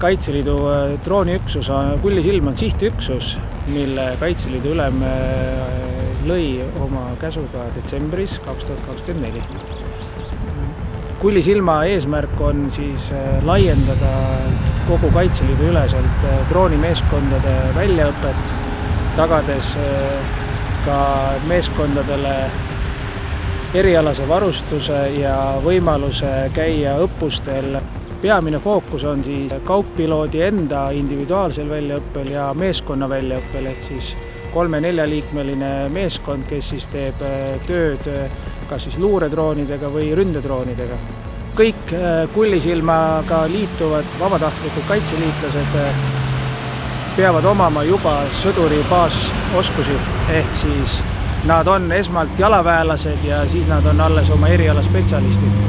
Kaitseliidu drooniüksus Kullisilm on sihtüksus, mille Kaitseliidu ülem lõi oma käsuga detsembris 2024. Kullisilma eesmärk on siis laiendada kogu Kaitseliidu üleselt droonimeeskondade väljaõpet, tagades ka meeskondadele erialase varustuse ja võimaluse käia õppustel. Peamine fookus on siis kaugpiloodi enda individuaalsel väljaõppel ja meeskonna väljaõppel, ehk siis 3-4 liikmeline meeskond, kes siis teeb tööd kas siis luuredroonidega või ründedroonidega. Kõik Kullisilmaga liituvad vabatahtlikud kaitseliitlased peavad omama juba sõduri baasoskusi, ehk siis nad on esmalt jalaväelased ja siis nad on alles oma eriala spetsialistid.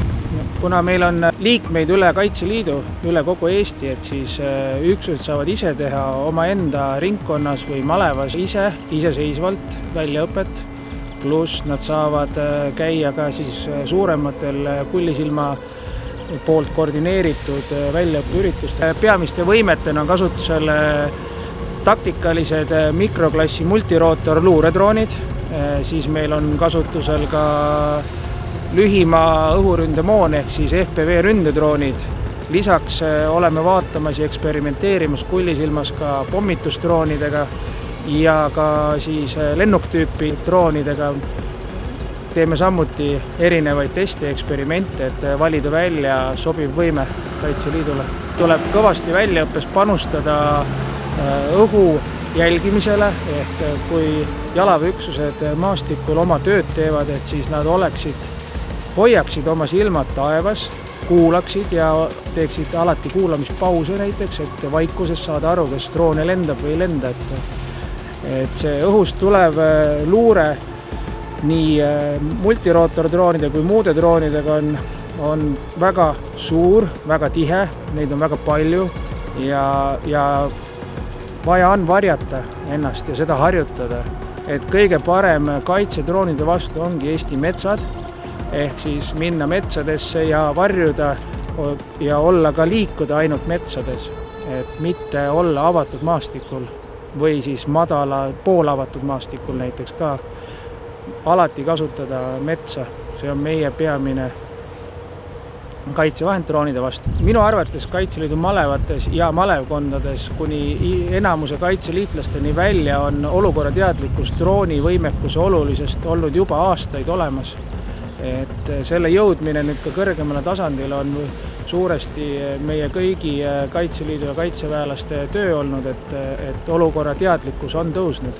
Kuna meil on liikmeid üle Kaitseliidu, üle kogu Eesti, et siis üksused saavad ise teha omaenda ringkonnas või malevas iseseisvalt väljaõpet, pluss nad saavad käia ka siis suurematel Kullisilma poolt koordineeritud väljaõppeüritustel. Peamiste võimetena on kasutusel taktikalised mikroklassi multirootor luuredroonid, siis meil on kasutusel ka lühimaa õhuründemoon ehk siis FPV ründedroonid. Lisaks oleme vaatamas ja eksperimenteerimas Kullisilmas ka pommitusdroonidega ja ka siis lennuktüüpi droonidega. Teeme samuti erinevaid teste ja eksperimente, et valida välja sobiv võime Kaitseliidule. Tuleb kõvasti väljaõppes panustada õhu jälgimisele, ehk kui jalaväeüksused maastikul oma tööd teevad, et siis nad hoiaksid oma silmad taevas, kuulaksid ja teeksid alati kuulamispause näiteks, et vaikuses saada aru, kas droone lendab või ei lenda. Et see õhust tulev luure nii multirootordroonide kui muude droonidega on väga suur, väga tihe, neid on väga palju ja vaja on varjata ennast ja seda harjutada. Et kõige parem kaitse droonide vastu ongi Eesti metsad, ehk siis minna metsadesse ja varjuda ja olla ka liikuda ainult metsades, et mitte olla avatud maastikul või siis madala poolavatud maastikul näiteks ka. Alati kasutada metsa, see on meie peamine kaitsevahend droonide vastu. Minu arvates Kaitseliidu malevates ja malevkondades kuni enamuse kaitseliitlasteni välja on olukorrateadlikkus drooni võimekuse olulisest olnud juba aastaid olemas. Et selle jõudmine nüüd ka kõrgemale tasandile on suuresti meie kõigi Kaitseliidu ja kaitseväelaste töö olnud, et olukorrateadlikkus on tõusnud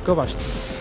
kõvasti.